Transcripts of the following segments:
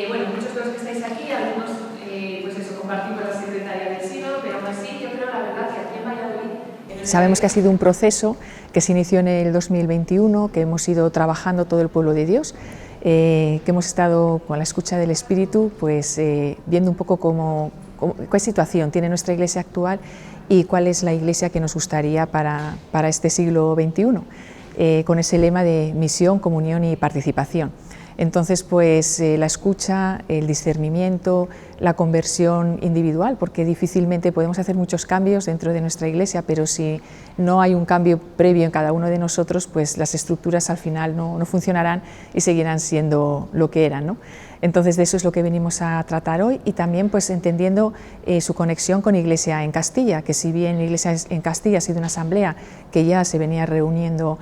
Bueno, muchos de los que estáis aquí, algunos, pues eso, compartimos la secretaria del sínodo, pero aún así yo creo la verdad que aquí en Valladolid... Sabemos que ha sido un proceso que se inició en el 2021, que hemos ido trabajando todo el pueblo de Dios, que hemos estado con la escucha del Espíritu, pues viendo un poco qué situación tiene nuestra iglesia actual y cuál es la iglesia que nos gustaría para este siglo XXI, con ese lema de misión, comunión y participación. Entonces, pues la escucha, el discernimiento, la conversión individual, porque difícilmente podemos hacer muchos cambios dentro de nuestra iglesia, pero si no hay un cambio previo en cada uno de nosotros, pues las estructuras al final no funcionarán y seguirán siendo lo que eran, ¿no? Entonces, de eso es lo que venimos a tratar hoy, y también pues entendiendo su conexión con Iglesia en Castilla, que si bien Iglesia en Castilla ha sido una asamblea que ya se venía reuniendo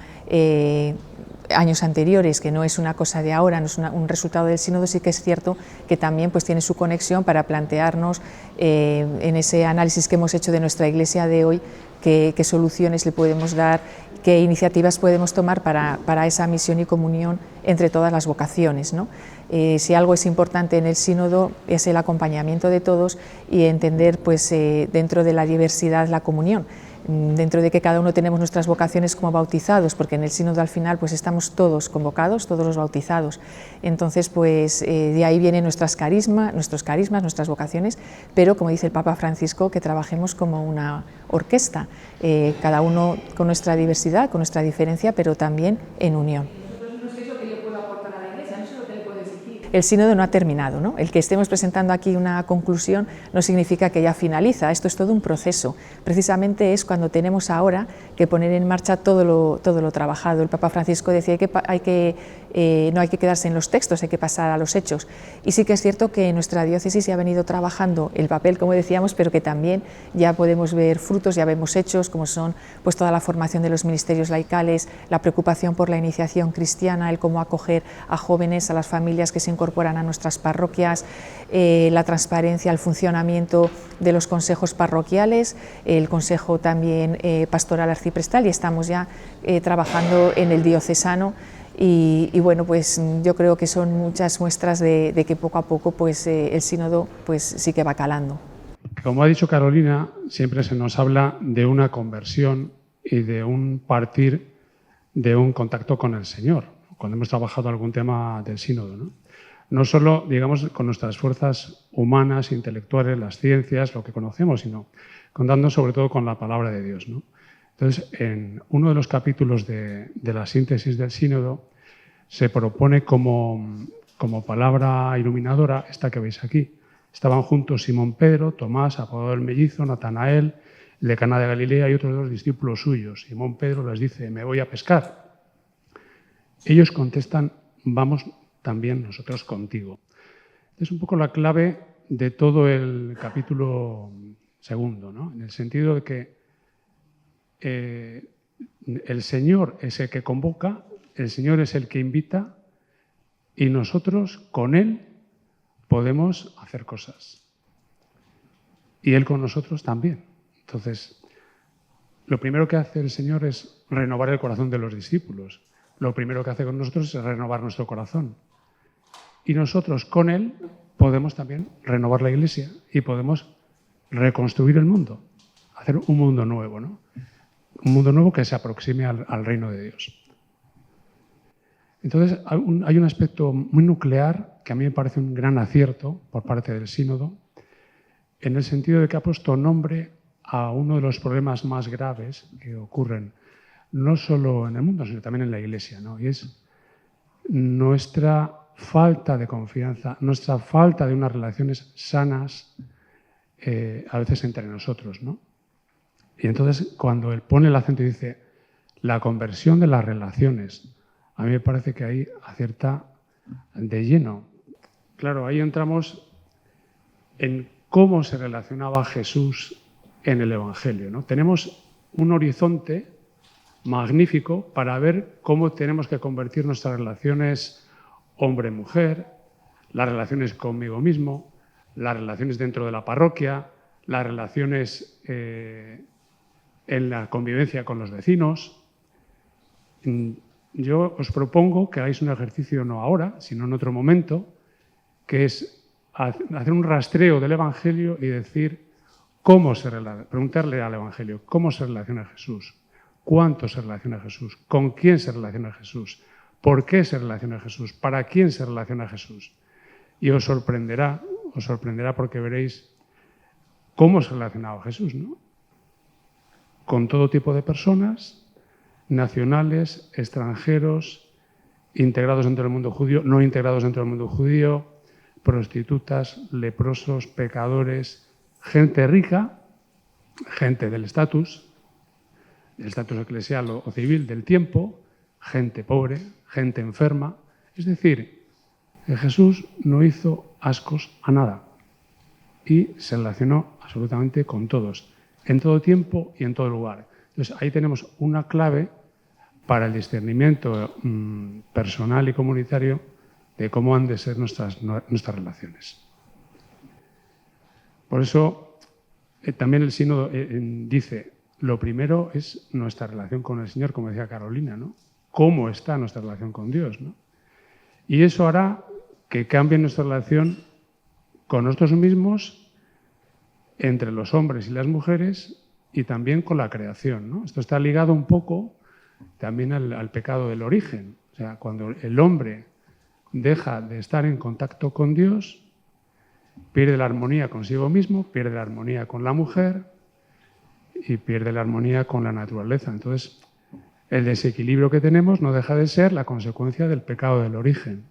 años anteriores, que no es una cosa de ahora, no es un resultado del sínodo, sí que es cierto que también pues tiene su conexión para plantearnos en ese análisis que hemos hecho de nuestra iglesia de hoy, qué soluciones le podemos dar, qué iniciativas podemos tomar para esa misión y comunión entre todas las vocaciones, ¿no? Si algo es importante en el sínodo es el acompañamiento de todos y entender pues dentro de la diversidad la comunión, dentro de que cada uno tenemos nuestras vocaciones como bautizados, porque en el sínodo al final pues estamos todos convocados, todos los bautizados. Entonces pues de ahí vienen nuestros carismas, nuestras vocaciones, pero como dice el Papa Francisco, que trabajemos como una orquesta, cada uno con nuestra diversidad, con nuestra diferencia, pero también en unión. El sínodo no ha terminado, ¿no? El que estemos presentando aquí una conclusión no significa que ya finaliza, esto es todo un proceso. Precisamente es cuando tenemos ahora que poner en marcha todo lo trabajado. El Papa Francisco decía que no hay que quedarse en los textos, hay que pasar a los hechos. Y sí que es cierto que en nuestra diócesis se ha venido trabajando el papel, como decíamos, pero que también ya podemos ver frutos, ya vemos hechos, como son pues toda la formación de los ministerios laicales, la preocupación por la iniciación cristiana, el cómo acoger a jóvenes, a las familias que se incorporan a nuestras parroquias, la transparencia, el funcionamiento de los consejos parroquiales, el consejo también pastoral arciprestal, y estamos ya trabajando en el diocesano. Y bueno, pues yo creo que son muchas muestras de que poco a poco pues el sínodo pues sí que va calando. Como ha dicho Carolina, siempre se nos habla de una conversión y de un partir de un contacto con el Señor, cuando hemos trabajado algún tema del sínodo, ¿no? No solo, digamos, con nuestras fuerzas humanas, intelectuales, las ciencias, lo que conocemos, sino contando sobre todo con la palabra de Dios, ¿no? Entonces, en uno de los capítulos de la síntesis del sínodo se propone como palabra iluminadora esta que veis aquí. Estaban juntos Simón Pedro, Tomás, apodado el mellizo, Natanael, el de Caná de Galilea y otros dos discípulos suyos. Simón Pedro les dice: me voy a pescar. Ellos contestan: vamos también nosotros contigo. Es un poco la clave de todo el capítulo segundo, ¿no? En el sentido de que el Señor es el que convoca, el Señor es el que invita, y nosotros con Él podemos hacer cosas. Y Él con nosotros también. Entonces, lo primero que hace el Señor es renovar el corazón de los discípulos. Lo primero que hace con nosotros es renovar nuestro corazón. Y nosotros con Él podemos también renovar la Iglesia y podemos reconstruir el mundo, hacer un mundo nuevo, ¿no? Un mundo nuevo que se aproxime al reino de Dios. Entonces, hay un aspecto muy nuclear que a mí me parece un gran acierto por parte del sínodo, en el sentido de que ha puesto nombre a uno de los problemas más graves que ocurren no solo en el mundo, sino también en la Iglesia, ¿no? Y es nuestra falta de confianza, nuestra falta de unas relaciones sanas a veces entre nosotros, ¿no? Y entonces, cuando él pone el acento y dice la conversión de las relaciones, a mí me parece que ahí acierta de lleno. Claro, ahí entramos en cómo se relacionaba Jesús en el Evangelio, ¿no? Tenemos un horizonte magnífico para ver cómo tenemos que convertir nuestras relaciones hombre-mujer, las relaciones conmigo mismo, las relaciones dentro de la parroquia, las relaciones en la convivencia con los vecinos. Yo os propongo que hagáis un ejercicio no ahora, sino en otro momento, que es hacer un rastreo del Evangelio y decir preguntarle al Evangelio cómo se relaciona Jesús, cuánto se relaciona Jesús, con quién se relaciona Jesús, por qué se relaciona Jesús, para quién se relaciona Jesús. Y os sorprenderá porque veréis cómo se relacionaba Jesús, ¿no? Con todo tipo de personas, nacionales, extranjeros, integrados dentro del mundo judío, no integrados dentro del mundo judío, prostitutas, leprosos, pecadores, gente rica, gente del estatus eclesial o civil del tiempo, gente pobre, gente enferma. Es decir, que Jesús no hizo ascos a nada y se relacionó absolutamente con todos, en todo tiempo y en todo lugar. Entonces, ahí tenemos una clave para el discernimiento personal y comunitario de cómo han de ser nuestras relaciones. Por eso, también el sínodo dice, lo primero es nuestra relación con el Señor, como decía Carolina, ¿no? ¿Cómo está nuestra relación con Dios, ¿no? Y eso hará que cambie nuestra relación con nosotros mismos, entre los hombres y las mujeres, y también con la creación, ¿no? Esto está ligado un poco también al pecado del origen. O sea, cuando el hombre deja de estar en contacto con Dios, pierde la armonía consigo mismo, pierde la armonía con la mujer y pierde la armonía con la naturaleza. Entonces, el desequilibrio que tenemos no deja de ser la consecuencia del pecado del origen.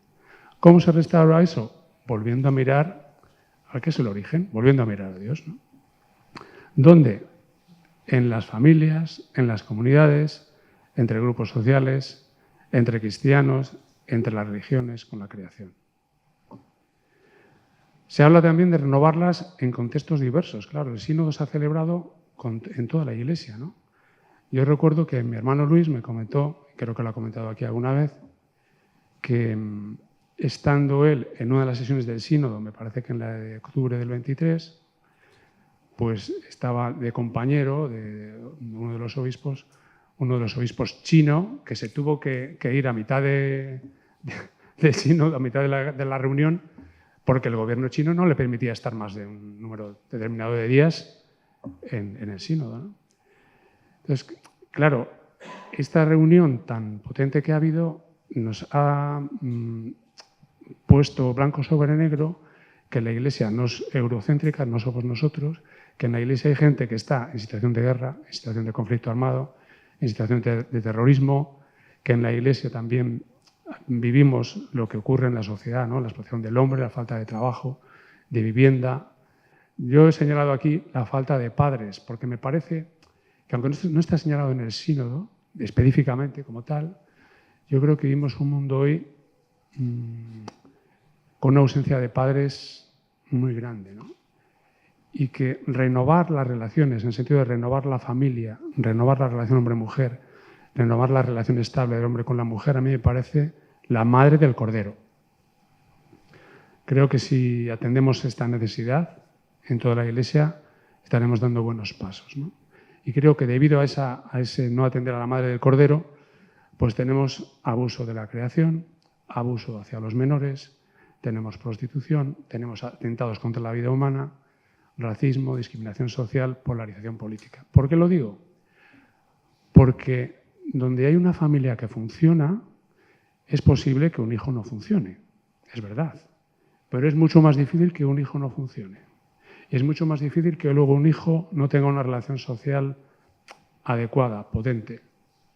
¿Cómo se restaura eso? Volviendo a mirar a qué es el origen, volviendo a mirar a Dios, ¿no? ¿Dónde? En las familias, en las comunidades, entre grupos sociales, entre cristianos, entre las religiones, con la creación. Se habla también de renovarlas en contextos diversos. Claro, el sínodo se ha celebrado en toda la Iglesia, ¿no? Yo recuerdo que mi hermano Luis me comentó, creo que lo ha comentado aquí alguna vez, que estando él en una de las sesiones del sínodo, me parece que en la de octubre del 23, pues estaba de compañero de uno de los obispos chino, que se tuvo que ir a mitad del sínodo, a mitad de la reunión, porque el gobierno chino no le permitía estar más de un número determinado de días en el sínodo, ¿no? Entonces, claro, esta reunión tan potente que ha habido nos ha puesto blanco sobre negro que la Iglesia no es eurocéntrica, no somos nosotros, que en la Iglesia hay gente que está en situación de guerra, en situación de conflicto armado, en situación de terrorismo, que en la Iglesia también vivimos lo que ocurre en la sociedad, ¿no? La explotación del hombre, la falta de trabajo, de vivienda. Yo he señalado aquí la falta de padres, porque me parece que aunque no está señalado en el sínodo, específicamente como tal, yo creo que vivimos un mundo hoy con una ausencia de padres muy grande, ¿no? Y que renovar las relaciones, en el sentido de renovar la familia, renovar la relación hombre-mujer, renovar la relación estable del hombre con la mujer, a mí me parece la madre del cordero. Creo que si atendemos esta necesidad en toda la Iglesia, estaremos dando buenos pasos, ¿no? Y creo que debido a ese no atender a la madre del cordero, pues tenemos abuso de la creación, abuso hacia los menores, tenemos prostitución, tenemos atentados contra la vida humana, racismo, discriminación social, polarización política. ¿Por qué lo digo? Porque donde hay una familia que funciona, es posible que un hijo no funcione. Es verdad. Pero es mucho más difícil que un hijo no funcione. Y es mucho más difícil que luego un hijo no tenga una relación social adecuada, potente.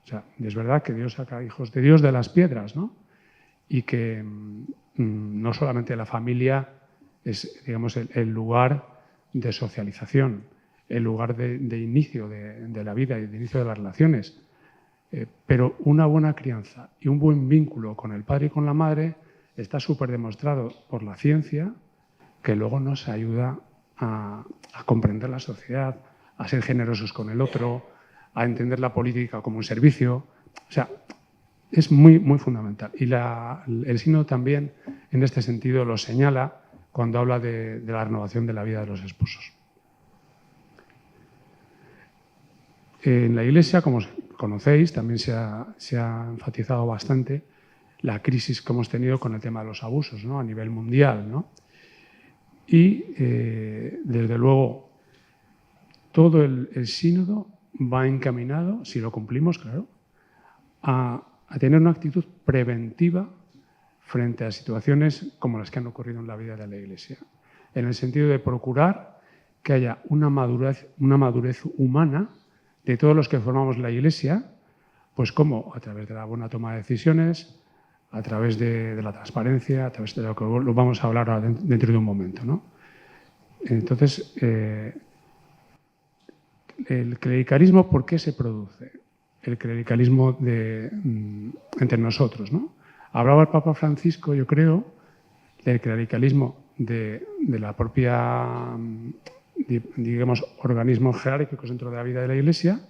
O sea, es verdad que Dios saca hijos de Dios de las piedras, ¿no? Y que no solamente la familia es, digamos, el lugar de socialización, el lugar de inicio de la vida y de inicio de las relaciones. Pero una buena crianza y un buen vínculo con el padre y con la madre está súper demostrado por la ciencia, que luego nos ayuda a comprender la sociedad, a ser generosos con el otro, a entender la política como un servicio. O sea, es muy, muy fundamental. Y el sínodo también, en este sentido, lo señala cuando habla de la renovación de la vida de los esposos. En la Iglesia, como conocéis, también se ha enfatizado bastante la crisis que hemos tenido con el tema de los abusos, ¿no? A nivel mundial, ¿no? Y, desde luego, todo el sínodo va encaminado, si lo cumplimos, claro, a tener una actitud preventiva frente a situaciones como las que han ocurrido en la vida de la Iglesia, en el sentido de procurar que haya una madurez humana de todos los que formamos la Iglesia, pues como a través de la buena toma de decisiones, a través de la transparencia, a través de lo que lo vamos a hablar ahora dentro de un momento, ¿no? Entonces, el clericalismo, ¿por qué se produce? El clericalismo entre nosotros, ¿no? Hablaba el Papa Francisco, yo creo, del clericalismo de la propia, digamos, organismos jerárquicos dentro de la vida de la Iglesia,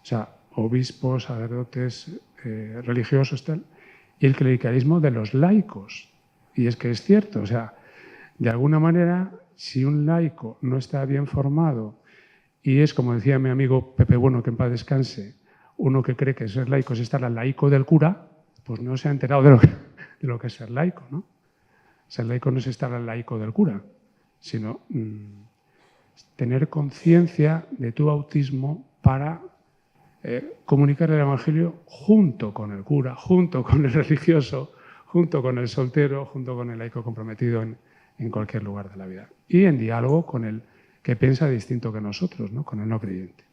o sea, obispos, sacerdotes, religiosos, tal, y el clericalismo de los laicos. Y es que es cierto, o sea, de alguna manera, si un laico no está bien formado y es, como decía mi amigo Pepe Bueno, que en paz descanse, uno que cree que ser laico es estar al laico del cura, pues no se ha enterado de lo que es ser laico, ¿no? Ser laico no es estar al laico del cura, sino tener conciencia de tu bautismo para comunicar el Evangelio junto con el cura, junto con el religioso, junto con el soltero, junto con el laico comprometido en cualquier lugar de la vida. Y en diálogo con el que piensa distinto que nosotros, ¿no? Con el no creyente.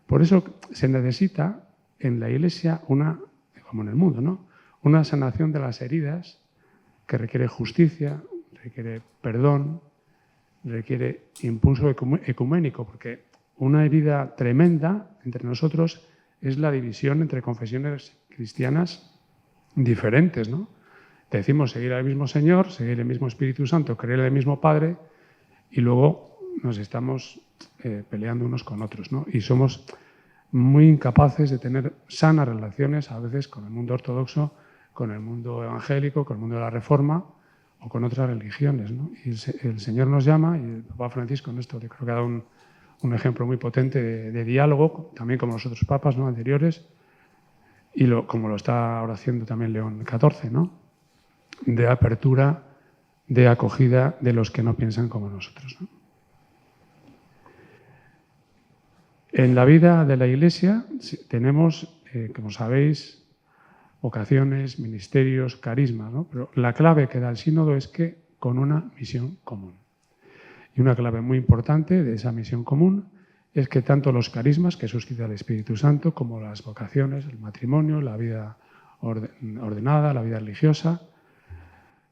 Por eso se necesita en la Iglesia como en el mundo, ¿no? Una sanación de las heridas que requiere justicia, requiere perdón, requiere impulso ecuménico, porque una herida tremenda entre nosotros es la división entre confesiones cristianas diferentes, ¿no? Decimos seguir al mismo Señor, seguir el mismo Espíritu Santo, creer en el mismo Padre, y luego nos estamos peleando unos con otros, ¿no? Y somos muy incapaces de tener sanas relaciones a veces con el mundo ortodoxo, con el mundo evangélico, con el mundo de la Reforma o con otras religiones, ¿no? Y el Señor nos llama, y el Papa Francisco en esto yo creo que ha dado un ejemplo muy potente de diálogo, también como los otros papas, ¿no? Anteriores, y como lo está ahora haciendo también León XIV, ¿no? De apertura, de acogida de los que no piensan como nosotros, ¿no? En la vida de la Iglesia tenemos, como sabéis, vocaciones, ministerios, carismas, ¿no? Pero la clave que da el sínodo es que con una misión común. Y una clave muy importante de esa misión común es que tanto los carismas que suscita el Espíritu Santo como las vocaciones, el matrimonio, la vida ordenada, la vida religiosa,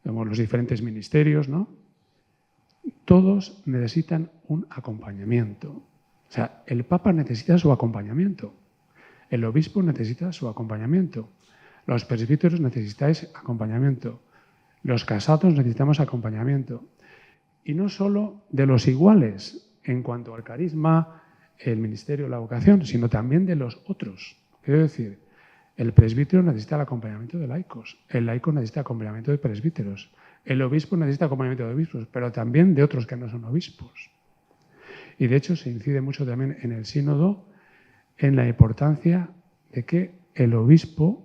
como los diferentes ministerios, ¿no? Todos necesitan un acompañamiento. O sea, el Papa necesita su acompañamiento, el obispo necesita su acompañamiento, los presbíteros necesitáis acompañamiento, los casados necesitamos acompañamiento. Y no solo de los iguales en cuanto al carisma, el ministerio, la vocación, sino también de los otros. Quiero decir, el presbítero necesita el acompañamiento de laicos, el laico necesita acompañamiento de presbíteros, el obispo necesita acompañamiento de obispos, pero también de otros que no son obispos. Y de hecho se incide mucho también en el sínodo en la importancia de que el obispo,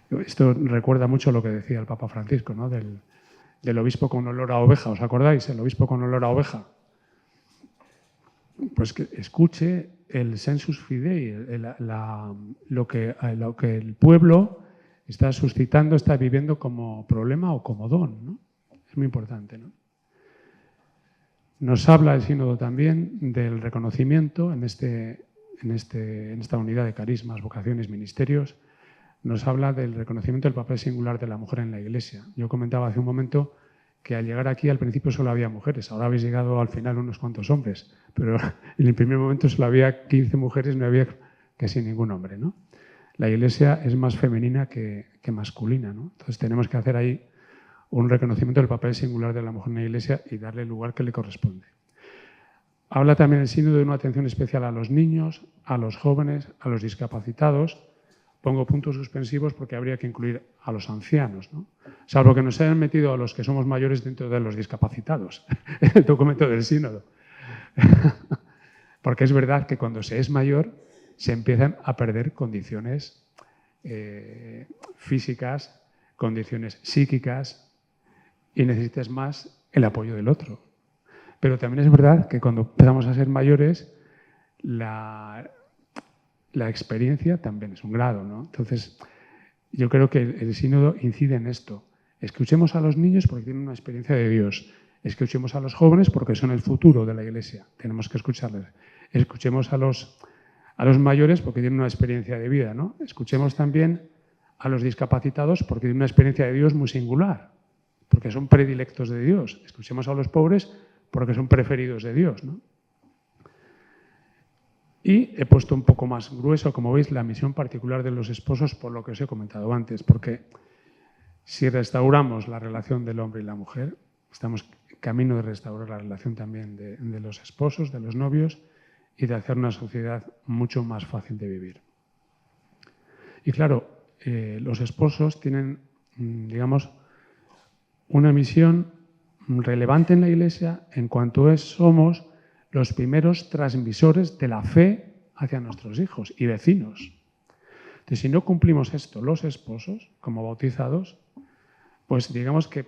esto recuerda mucho lo que decía el Papa Francisco, ¿no? Del obispo con olor a oveja, ¿os acordáis? El obispo con olor a oveja. Pues que escuche el sensus fidei, lo que el pueblo está suscitando, está viviendo como problema o como don, ¿no? Es muy importante, ¿no? Nos habla el sínodo también del reconocimiento en esta unidad de carismas, vocaciones, ministerios. Nos habla del reconocimiento del papel singular de la mujer en la Iglesia. Yo comentaba hace un momento que al llegar aquí al principio solo había mujeres, ahora habéis llegado al final unos cuantos hombres, pero en el primer momento solo había 15 mujeres, no había casi ningún hombre, ¿no? La Iglesia es más femenina que masculina, ¿no? Entonces tenemos que hacer ahí un reconocimiento del papel singular de la mujer en la Iglesia y darle el lugar que le corresponde. Habla también el sínodo de una atención especial a los niños, a los jóvenes, a los discapacitados. Pongo puntos suspensivos porque habría que incluir a los ancianos, ¿no? Salvo que nos hayan metido a los que somos mayores dentro de los discapacitados, el documento del sínodo. Porque es verdad que cuando se es mayor se empiezan a perder condiciones físicas, condiciones psíquicas y necesites más el apoyo del otro. Pero también es verdad que cuando empezamos a ser mayores, la experiencia también es un grado, ¿no? Entonces, yo creo que el sínodo incide en esto. Escuchemos a los niños porque tienen una experiencia de Dios. Escuchemos a los jóvenes porque son el futuro de la Iglesia. Tenemos que escucharles. Escuchemos a los mayores porque tienen una experiencia de vida, ¿no? Escuchemos también a los discapacitados porque tienen una experiencia de Dios muy singular, porque son predilectos de Dios. Escuchemos a los pobres porque son preferidos de Dios, ¿no? Y he puesto un poco más grueso, como veis, la misión particular de los esposos, por lo que os he comentado antes, porque si restauramos la relación del hombre y la mujer, estamos en camino de restaurar la relación también de los esposos, de los novios, y de hacer una sociedad mucho más fácil de vivir. Y claro, los esposos tienen, digamos, una misión relevante en la Iglesia en cuanto somos los primeros transmisores de la fe hacia nuestros hijos y vecinos. Entonces, si no cumplimos esto, los esposos, como bautizados, pues digamos que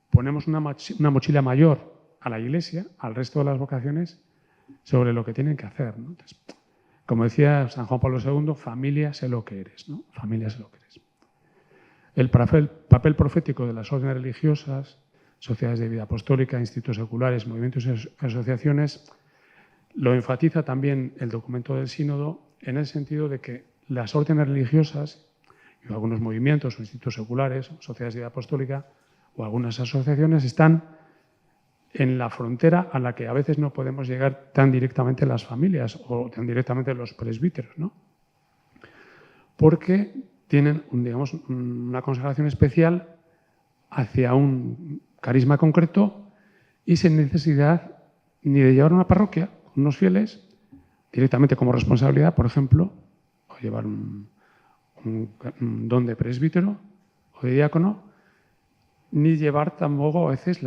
ponemos una mochila mayor a la Iglesia, al resto de las vocaciones, sobre lo que tienen que hacer, ¿no? Entonces, como decía San Juan Pablo II, familia, sé lo que eres, ¿no? Familia, sé lo que eres. El papel profético de las órdenes religiosas, sociedades de vida apostólica, institutos seculares, movimientos y asociaciones, lo enfatiza también el documento del sínodo en el sentido de que las órdenes religiosas y algunos movimientos o institutos seculares, sociedades de vida apostólica o algunas asociaciones están en la frontera a la que a veces no podemos llegar tan directamente las familias o tan directamente los presbíteros, ¿no? Porque tienen, digamos, una consagración especial hacia un carisma concreto y sin necesidad ni de llevar una parroquia con unos fieles directamente como responsabilidad, por ejemplo, o llevar un don de presbítero o de diácono, ni llevar tampoco a veces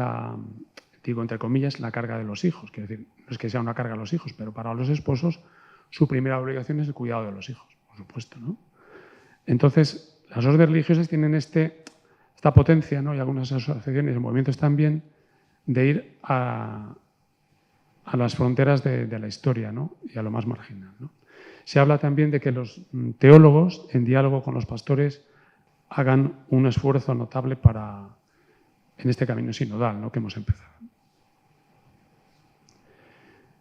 digo entre comillas, la carga de los hijos. Quiero decir, no es que sea una carga a los hijos, pero para los esposos su primera obligación es el cuidado de los hijos, por supuesto, ¿no? Entonces, las órdenes religiosas tienen esta potencia, ¿no? Y algunas asociaciones y movimientos también, de ir a las fronteras de la historia, ¿no? Y a lo más marginal, ¿no? Se habla también de que los teólogos, en diálogo con los pastores, hagan un esfuerzo notable en este camino sinodal, ¿no? Que hemos empezado.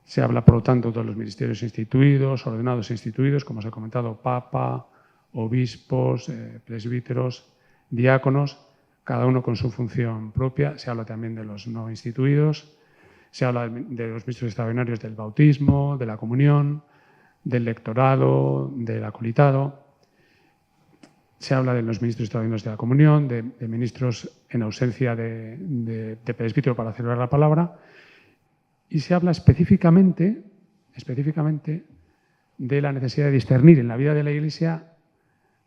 Se habla, por lo tanto, de los ministerios instituidos, ordenados e instituidos, como os he comentado, papa, obispos, presbíteros, diáconos, cada uno con su función propia. Se habla también de los no instituidos, se habla de los ministros extraordinarios del bautismo, de la comunión, del lectorado, del acolitado. Se habla de los ministros extraordinarios de la comunión, de ministros en ausencia de presbítero para celebrar la palabra. Y se habla específicamente de la necesidad de discernir en la vida de la Iglesia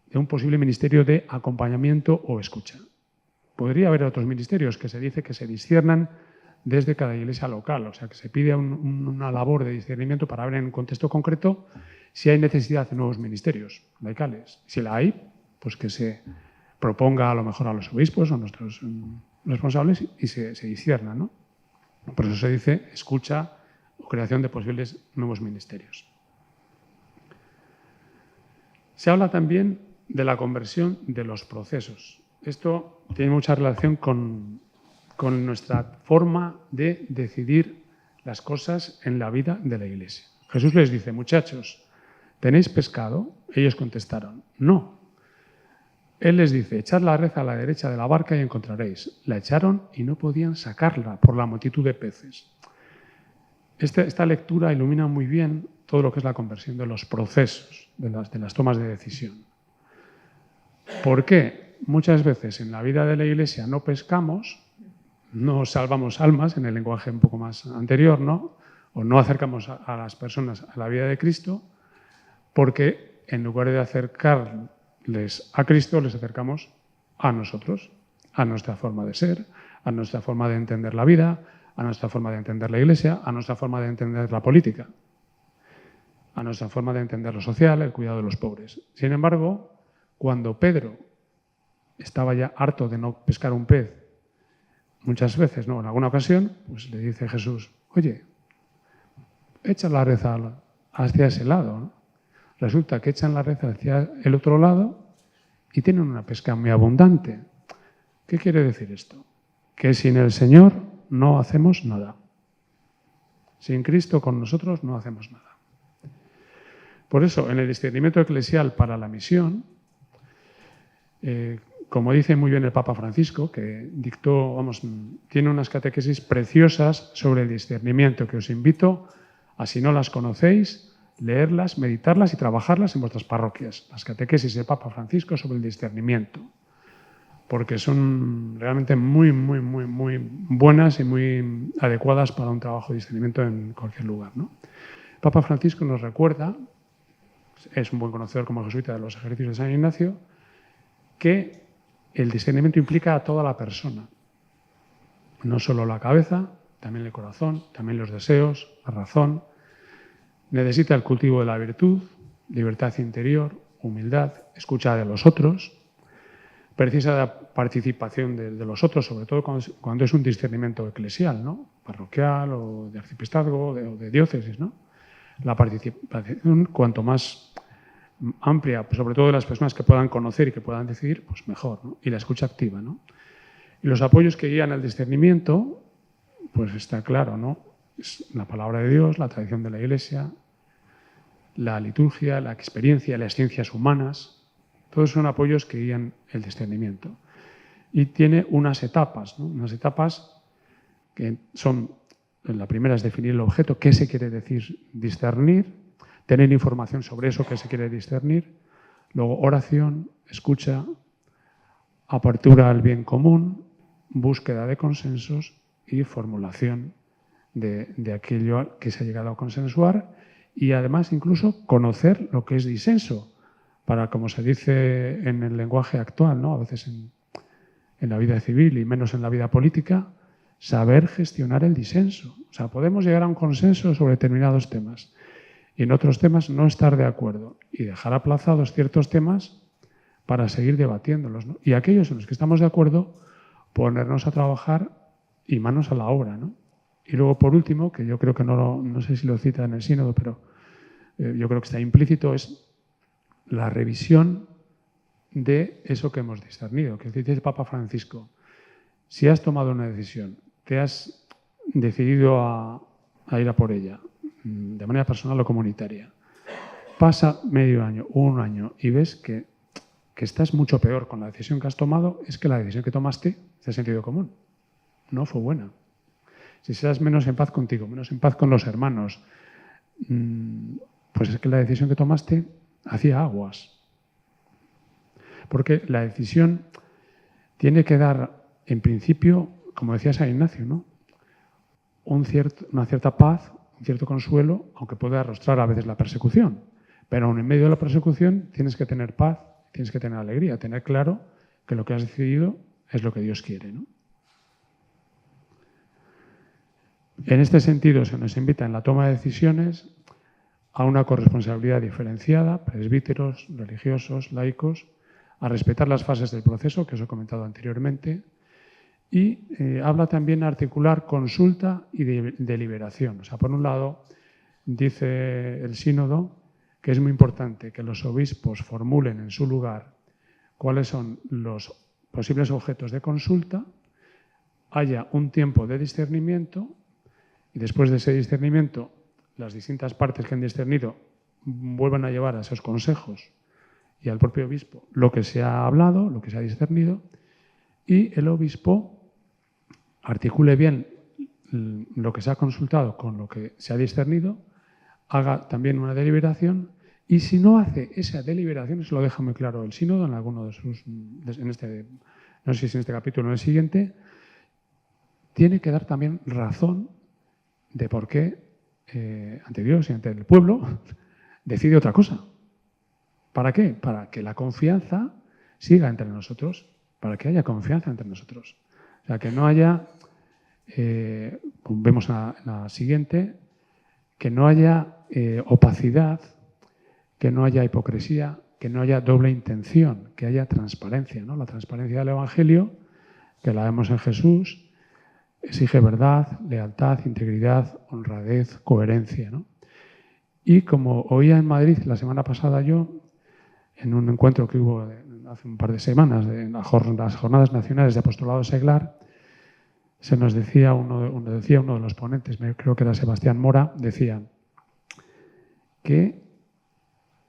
de un posible ministerio de acompañamiento o escucha. Podría haber otros ministerios que se dice que se disciernan desde cada iglesia local, o sea, que se pide una labor de discernimiento para ver en un contexto concreto si hay necesidad de nuevos ministerios laicales. Si la hay, pues que se proponga a lo mejor a los obispos o a nuestros responsables y se discierna, ¿no? Por eso se dice escucha o creación de posibles nuevos ministerios. Se habla también de la conversión de los procesos. Esto tiene mucha relación con nuestra forma de decidir las cosas en la vida de la Iglesia. Jesús les dice, muchachos, ¿tenéis pescado? Ellos contestaron, no. Él les dice, echad la red a la derecha de la barca y encontraréis. La echaron y no podían sacarla por la multitud de peces. Esta lectura ilumina muy bien todo lo que es la conversión de los procesos, de las tomas de decisión. ¿Por qué? Muchas veces en la vida de la Iglesia no pescamos, no salvamos almas, en el lenguaje un poco más anterior, ¿no? O no acercamos a las personas a la vida de Cristo, porque en lugar de acercarles a Cristo, les acercamos a nosotros, a nuestra forma de ser, a nuestra forma de entender la vida, a nuestra forma de entender la Iglesia, a nuestra forma de entender la política, a nuestra forma de entender lo social, el cuidado de los pobres. Sin embargo, Cuando Pedro estaba ya harto de no pescar un pez, muchas veces, ¿no? En alguna ocasión, pues le dice Jesús, oye, echa la red hacia ese lado, ¿no? Resulta que echan la red hacia el otro lado y tienen una pesca muy abundante. ¿Qué quiere decir esto? Que sin el Señor no hacemos nada. Sin Cristo con nosotros no hacemos nada. Por eso, en el discernimiento eclesial para la misión, como dice muy bien el Papa Francisco, que dictó, tiene unas catequesis preciosas sobre el discernimiento, que os invito a, si no las conocéis, leerlas, meditarlas y trabajarlas en vuestras parroquias. Las catequesis del Papa Francisco sobre el discernimiento, porque son realmente muy, muy, muy, muy buenas y muy adecuadas para un trabajo de discernimiento en cualquier lugar, ¿no? El Papa Francisco nos recuerda, es un buen conocedor como jesuita de los ejercicios de San Ignacio, que el discernimiento implica a toda la persona, no solo la cabeza, también el corazón, también los deseos, la razón. Necesita el cultivo de la virtud, libertad interior, humildad, escucha de los otros. Precisa de la participación de los otros, sobre todo cuando es un discernimiento eclesial, ¿no? Parroquial o de arciprestazgo o de diócesis, ¿no? La participación, cuanto más amplia, pues sobre todo de las personas que puedan conocer y que puedan decidir, pues mejor, ¿no? Y la escucha activa, ¿no? Y los apoyos que guían al discernimiento, pues está claro, ¿no? Es la palabra de Dios, la tradición de la Iglesia, la liturgia, la experiencia, las ciencias humanas. Todos son apoyos que guían el discernimiento. Y tiene unas etapas, ¿no? Unas etapas que son, la primera es definir el objeto, qué se quiere decir discernir, tener información sobre eso que se quiere discernir, luego oración, escucha, apertura al bien común, búsqueda de consensos y formulación de aquello que se ha llegado a consensuar y además incluso conocer lo que es disenso, para, como se dice en el lenguaje actual, ¿no? A veces en la vida civil y menos en la vida política, saber gestionar el disenso. O sea, podemos llegar a un consenso sobre determinados temas y en otros temas no estar de acuerdo y dejar aplazados ciertos temas para seguir debatiéndolos, ¿no? Y aquellos en los que estamos de acuerdo, ponernos a trabajar y manos a la obra, ¿no? Y luego, por último, que yo creo que no sé si lo cita en el sínodo, pero yo creo que está implícito, es la revisión de eso que hemos discernido, que dice el Papa Francisco. Si has tomado una decisión, te has decidido a ir a por ella, de manera personal o comunitaria, pasa medio año, un año, y ves que estás mucho peor con la decisión que has tomado, es que la decisión que tomaste es de sentido común. No fue buena. Si estás menos en paz contigo, menos en paz con los hermanos, pues es que la decisión que tomaste hacía aguas. Porque la decisión tiene que dar, en principio, como decía San Ignacio, ¿no? Una cierta paz, un cierto consuelo, aunque puede arrostrar a veces la persecución. Pero aún en medio de la persecución tienes que tener paz, tienes que tener alegría, tener claro que lo que has decidido es lo que Dios quiere, ¿no? En este sentido, se nos invita en la toma de decisiones a una corresponsabilidad diferenciada, presbíteros, religiosos, laicos, a respetar las fases del proceso, que os he comentado anteriormente, y habla también de articular consulta y deliberación. O sea, por un lado, dice el sínodo que es muy importante que los obispos formulen en su lugar cuáles son los posibles objetos de consulta, haya un tiempo de discernimiento y después de ese discernimiento las distintas partes que han discernido vuelvan a llevar a esos consejos y al propio obispo lo que se ha hablado, lo que se ha discernido, y el obispo articule bien lo que se ha consultado con lo que se ha discernido, haga también una deliberación, y si no hace esa deliberación, eso lo deja muy claro el sínodo en alguno de sus, no sé si en este capítulo o en el siguiente, tiene que dar también razón de por qué ante Dios y ante el pueblo decide otra cosa. ¿Para qué? Para que la confianza siga entre nosotros, para que haya confianza entre nosotros. O sea, que no haya, como vemos en la siguiente, que no haya opacidad, que no haya hipocresía, que no haya doble intención, que haya transparencia, ¿no? La transparencia del Evangelio, que la vemos en Jesús, exige verdad, lealtad, integridad, honradez, coherencia, ¿no? Y como oía en Madrid la semana pasada yo, en un encuentro que hubo hace un par de semanas, en las Jornadas Nacionales de Apostolado Seglar, se nos decía uno de los ponentes, creo que era Sebastián Mora, decía que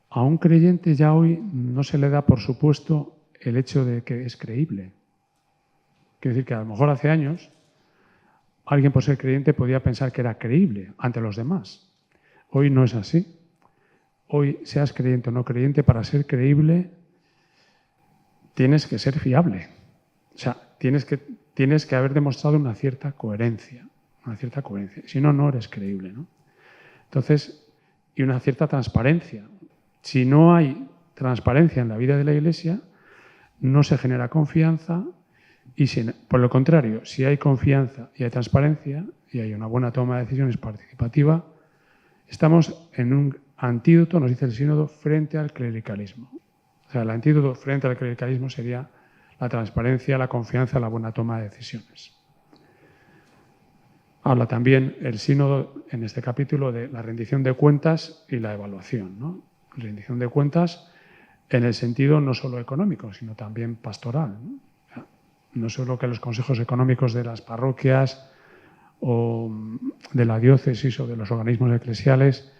a un creyente ya hoy no se le da por supuesto el hecho de que es creíble. Quiero decir que a lo mejor hace años alguien por ser creyente podía pensar que era creíble ante los demás. Hoy no es así. Hoy, seas creyente o no creyente, para ser creíble tienes que ser fiable. O sea, tienes que haber demostrado una cierta coherencia. Si no, no eres creíble, ¿no? Entonces, y una cierta transparencia. Si no hay transparencia en la vida de la Iglesia, no se genera confianza y, por lo contrario, si hay confianza y hay transparencia y hay una buena toma de decisiones participativa, estamos en un antídoto, nos dice el Sínodo, frente al clericalismo. O sea, el antídoto frente al clericalismo sería la transparencia, la confianza, la buena toma de decisiones. Habla también el Sínodo en este capítulo de la rendición de cuentas y la evaluación, ¿no? Rendición de cuentas en el sentido no solo económico, sino también pastoral, ¿no? O sea, no solo que los consejos económicos de las parroquias o de la diócesis o de los organismos eclesiales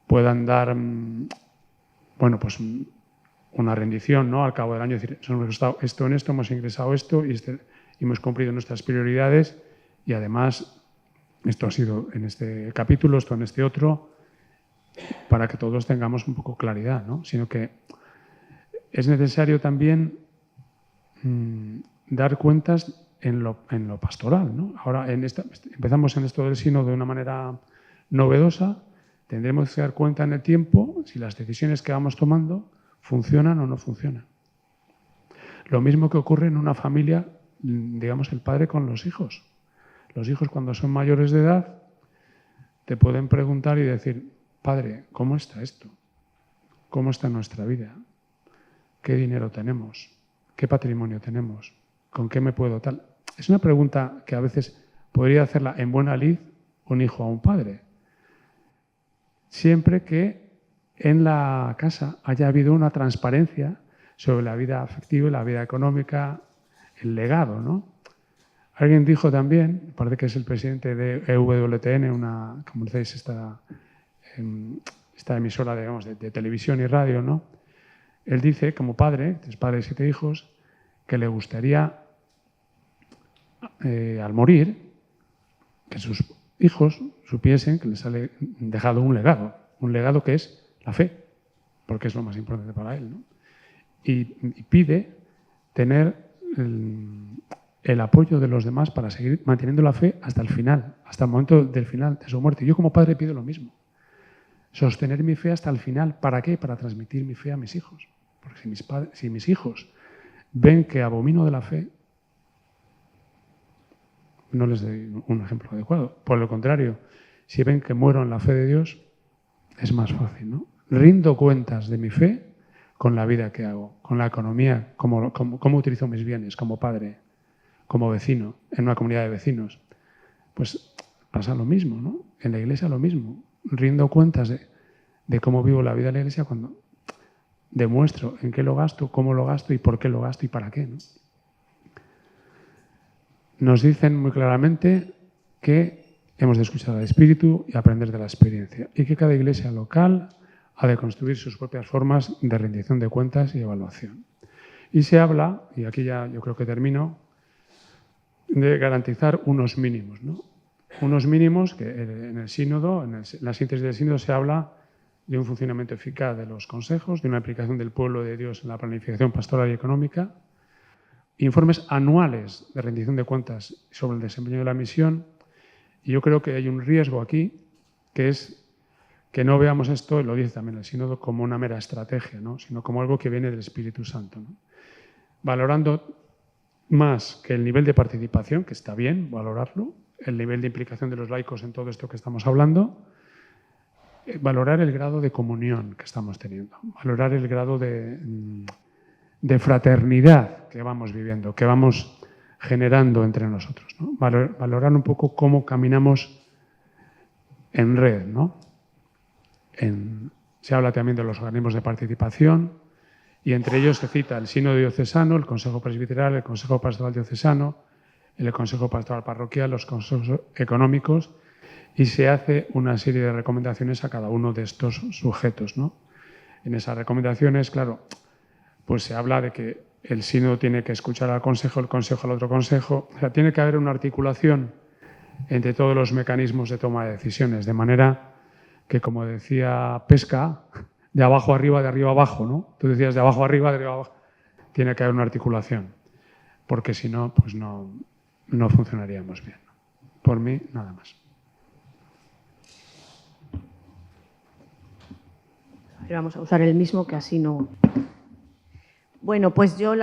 puedan dar, bueno, pues una rendición, ¿no? Al cabo del año, decir, hemos gastado esto en esto, hemos ingresado esto y hemos cumplido nuestras prioridades y además esto ha sido en este capítulo, esto en este otro, para que todos tengamos un poco claridad, ¿no? Sino que es necesario también dar cuentas en lo pastoral, ¿no? Ahora empezamos en esto del sínodo de una manera novedosa, tendremos que dar cuenta en el tiempo si las decisiones que vamos tomando funcionan o no funcionan. Lo mismo que ocurre en una familia, digamos, el padre con los hijos. Los hijos, cuando son mayores de edad, te pueden preguntar y decir: padre, ¿cómo está esto? ¿Cómo está nuestra vida? ¿Qué dinero tenemos? ¿Qué patrimonio tenemos? ¿Con qué me puedo tal? Es una pregunta que a veces podría hacerla en buena lid un hijo a un padre. Siempre que en la casa haya habido una transparencia sobre la vida afectiva y la vida económica, el legado, ¿no? Alguien dijo también, parece que es el presidente de EWTN, como decís, esta emisora, digamos, de televisión y radio, ¿no? Él dice, como padre, es padre de 7 hijos, que le gustaría, al morir, que sus hijos supiesen que les ha dejado un legado que es la fe, porque es lo más importante para él, ¿no? Y pide tener el apoyo de los demás para seguir manteniendo la fe hasta el final, hasta el momento del final de su muerte. Yo como padre pido lo mismo. Sostener mi fe hasta el final. ¿Para qué? Para transmitir mi fe a mis hijos. Porque si mis hijos ven que abomino de la fe, no les doy un ejemplo adecuado. Por lo contrario, si ven que muero en la fe de Dios, es más fácil, ¿no? Rindo cuentas de mi fe con la vida que hago, con la economía, cómo utilizo mis bienes como padre, como vecino, en una comunidad de vecinos. Pues pasa lo mismo, ¿no? En la iglesia lo mismo. Rindo cuentas de cómo vivo la vida de la iglesia cuando demuestro en qué lo gasto, cómo lo gasto y por qué lo gasto y para qué, ¿no? Nos dicen muy claramente que hemos de escuchar al Espíritu y aprender de la experiencia y que cada iglesia local ha de construir sus propias formas de rendición de cuentas y evaluación. Y se habla, y aquí ya yo creo que termino, de garantizar unos mínimos, ¿no? Unos mínimos que en el sínodo, en la síntesis del sínodo se habla de un funcionamiento eficaz de los consejos, de una aplicación del pueblo de Dios en la planificación pastoral y económica, informes anuales de rendición de cuentas sobre el desempeño de la misión. Y yo creo que hay un riesgo aquí, que es que no veamos esto, y lo dice también el sínodo, como una mera estrategia, ¿no? Sino como algo que viene del Espíritu Santo, ¿no? Valorando más que el nivel de participación, que está bien valorarlo, el nivel de implicación de los laicos en todo esto que estamos hablando, valorar el grado de comunión que estamos teniendo, valorar el grado de fraternidad que vamos viviendo, que vamos generando entre nosotros, ¿no? Valorar un poco cómo caminamos en red, ¿no? Se habla también de los organismos de participación y entre ellos se cita el Sínodo Diocesano, el Consejo Presbiteral, el Consejo Pastoral Diocesano, el Consejo Pastoral Parroquial, los consejos económicos, y se hace una serie de recomendaciones a cada uno de estos sujetos, ¿no? En esas recomendaciones, claro, pues se habla de que el sínodo tiene que escuchar al consejo, el consejo al otro consejo. O sea, tiene que haber una articulación entre todos los mecanismos de toma de decisiones, de manera que, como decía Pesca, de abajo arriba, de arriba abajo, ¿no? Tú decías de abajo arriba, de arriba abajo. Tiene que haber una articulación, porque si no, pues no funcionaríamos bien. Por mí, nada más. Vamos a usar el mismo, que así no... Bueno, pues yo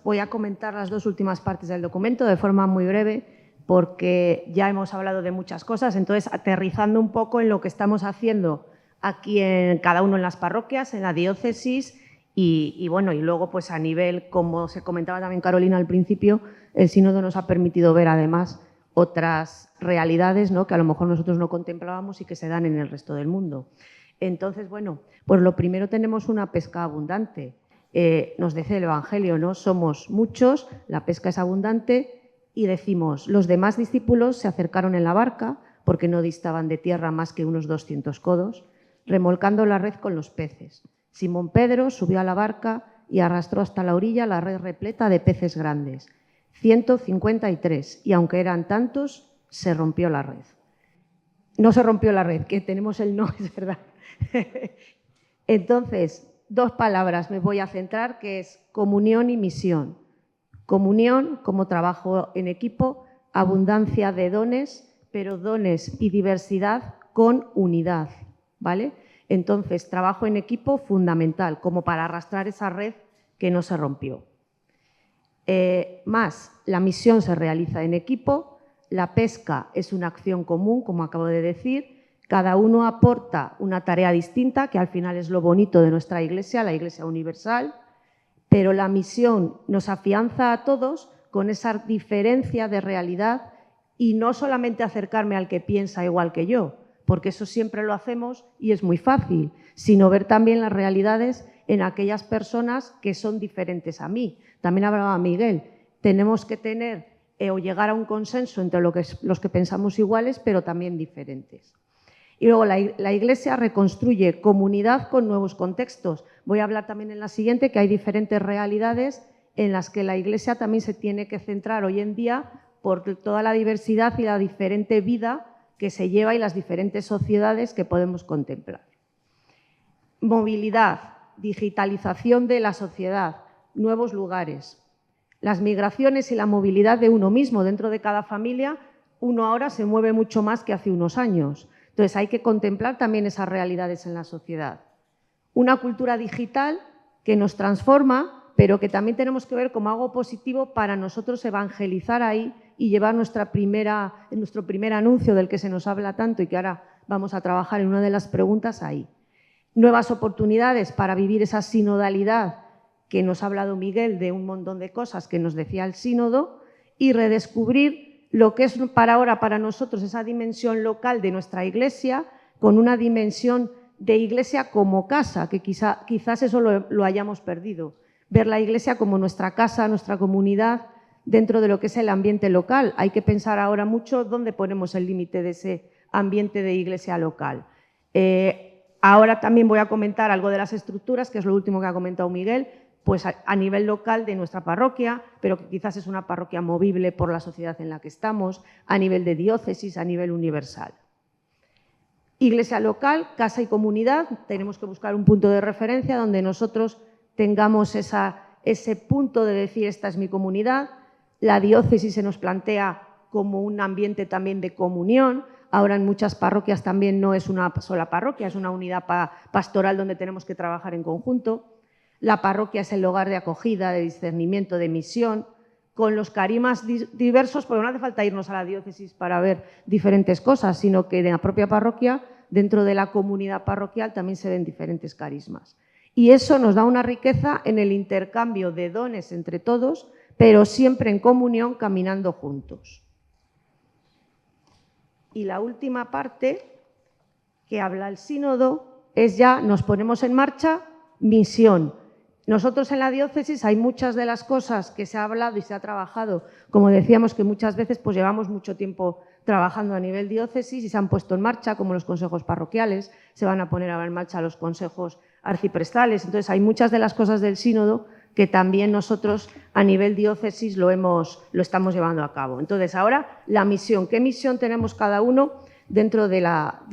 voy a comentar las dos últimas partes del documento de forma muy breve, porque ya hemos hablado de muchas cosas, entonces aterrizando un poco en lo que estamos haciendo aquí en cada uno en las parroquias, en la diócesis y bueno, y luego pues a nivel, como se comentaba también Carolina al principio, el sínodo nos ha permitido ver además otras realidades, ¿no?, que a lo mejor nosotros no contemplábamos y que se dan en el resto del mundo. Entonces, bueno, pues lo primero, tenemos una pesca abundante. Nos dice el Evangelio, ¿no? Somos muchos, la pesca es abundante y decimos, los demás discípulos se acercaron en la barca porque no distaban de tierra más que unos 200 codos, remolcando la red con los peces. Simón Pedro subió a la barca y arrastró hasta la orilla la red repleta de peces grandes, 153, y aunque eran tantos, se rompió la red. No se rompió la red, que tenemos el no, es verdad. Entonces, dos palabras me voy a centrar, que es comunión y misión. Comunión como trabajo en equipo, abundancia de dones, pero dones y diversidad con unidad, ¿vale? Entonces, trabajo en equipo fundamental, como para arrastrar esa red que no se rompió. Más, la misión se realiza en equipo, la pesca es una acción común, como acabo de decir, cada uno aporta una tarea distinta, que al final es lo bonito de nuestra Iglesia, la Iglesia universal, pero la misión nos afianza a todos con esa diferencia de realidad y no solamente acercarme al que piensa igual que yo, porque eso siempre lo hacemos y es muy fácil, sino ver también las realidades en aquellas personas que son diferentes a mí. También hablaba Miguel, tenemos que tener o llegar a un consenso entre los que pensamos iguales, pero también diferentes. Y luego la Iglesia reconstruye comunidad con nuevos contextos. Voy a hablar también en la siguiente que hay diferentes realidades en las que la Iglesia también se tiene que centrar hoy en día por toda la diversidad y la diferente vida que se lleva y las diferentes sociedades que podemos contemplar. Movilidad, digitalización de la sociedad, nuevos lugares. Las migraciones y la movilidad de uno mismo dentro de cada familia, uno ahora se mueve mucho más que hace unos años. Entonces hay que contemplar también esas realidades en la sociedad. Una cultura digital que nos transforma, pero que también tenemos que ver como algo positivo para nosotros evangelizar ahí y llevar nuestro primer anuncio del que se nos habla tanto y que ahora vamos a trabajar en una de las preguntas ahí. Nuevas oportunidades para vivir esa sinodalidad que nos ha hablado Miguel de un montón de cosas que nos decía el sínodo y redescubrir lo que es para ahora para nosotros esa dimensión local de nuestra Iglesia con una dimensión de Iglesia como casa, que quizás eso lo hayamos perdido. Ver la Iglesia como nuestra casa, nuestra comunidad, dentro de lo que es el ambiente local. Hay que pensar ahora mucho dónde ponemos el límite de ese ambiente de Iglesia local. Ahora también voy a comentar algo de las estructuras, que es lo último que ha comentado Miguel, pues a nivel local de nuestra parroquia, pero que quizás es una parroquia movible por la sociedad en la que estamos, a nivel de diócesis, a nivel universal. Iglesia local, casa y comunidad, tenemos que buscar un punto de referencia donde nosotros tengamos ese punto de decir esta es mi comunidad. La diócesis se nos plantea como un ambiente también de comunión. Ahora en muchas parroquias también no es una sola parroquia, es una unidad pastoral donde tenemos que trabajar en conjunto. La parroquia es el hogar de acogida, de discernimiento, de misión, con los carimas diversos, porque no hace falta irnos a la diócesis para ver diferentes cosas, sino que en la propia parroquia dentro de la comunidad parroquial también se ven diferentes carismas. Y eso nos da una riqueza en el intercambio de dones entre todos, pero siempre en comunión, caminando juntos. Y la última parte que habla el sínodo es ya nos ponemos en marcha, misión. Nosotros en la diócesis hay muchas de las cosas que se ha hablado y se ha trabajado, como decíamos que muchas veces pues llevamos mucho tiempo trabajando a nivel diócesis y se han puesto en marcha, como los consejos parroquiales, se van a poner ahora en marcha los consejos arciprestales. Entonces hay muchas de las cosas del sínodo que también nosotros a nivel diócesis lo estamos llevando a cabo. Entonces ahora la misión, ¿qué misión tenemos cada uno dentro de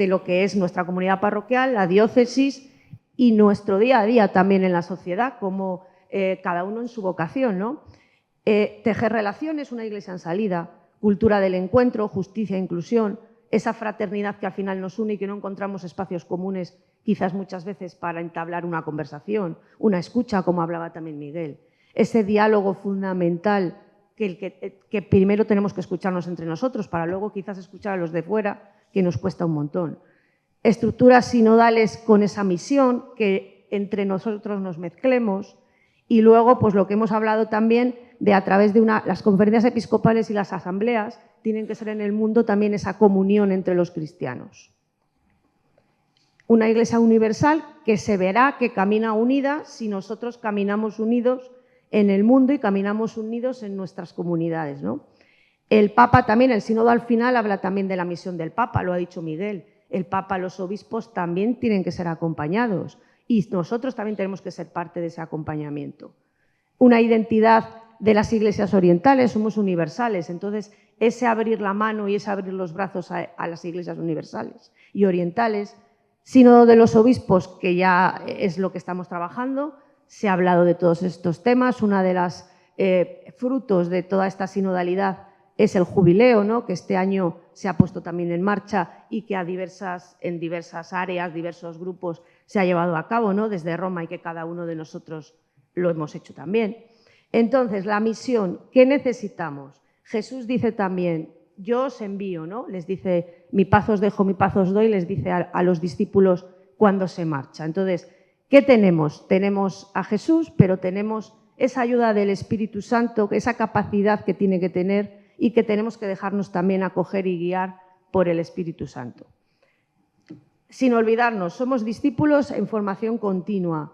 lo que es nuestra comunidad parroquial, la diócesis y nuestro día a día también en la sociedad, como cada uno en su vocación, ¿no? Tejer relaciones, una iglesia en salida, cultura del encuentro, justicia e inclusión, esa fraternidad que al final nos une y que no encontramos espacios comunes quizás muchas veces para entablar una conversación, una escucha, como hablaba también Miguel, ese diálogo fundamental que primero tenemos que escucharnos entre nosotros para luego quizás escuchar a los de fuera, que nos cuesta un montón. Estructuras sinodales con esa misión, que entre nosotros nos mezclemos, y luego pues lo que hemos hablado también de a través de las conferencias episcopales y las asambleas tienen que ser en el mundo también esa comunión entre los cristianos. Una iglesia universal que se verá que camina unida si nosotros caminamos unidos en el mundo y caminamos unidos en nuestras comunidades, ¿no? El Papa también, el sínodo al final habla también de la misión del Papa, lo ha dicho Miguel. El Papa, los obispos también tienen que ser acompañados y nosotros también tenemos que ser parte de ese acompañamiento. Una identidad de las iglesias orientales, somos universales, entonces ese abrir la mano y ese abrir los brazos a las iglesias universales y orientales. Sínodo de los obispos, que ya es lo que estamos trabajando, se ha hablado de todos estos temas. Una de las frutos de toda esta sinodalidad es el jubileo, ¿no? Que este año se ha puesto también en marcha y que en diversas áreas, diversos grupos se ha llevado a cabo, ¿no? Desde Roma, y que cada uno de nosotros lo hemos hecho también. Entonces, la misión, ¿qué necesitamos? Jesús dice también, yo os envío, ¿no? Les dice, mi paz os dejo, mi paz os doy, les dice a los discípulos cuando se marcha. Entonces, ¿qué tenemos? Tenemos a Jesús, pero tenemos esa ayuda del Espíritu Santo, esa capacidad que tiene que tener y que tenemos que dejarnos también acoger y guiar por el Espíritu Santo. Sin olvidarnos, somos discípulos en formación continua,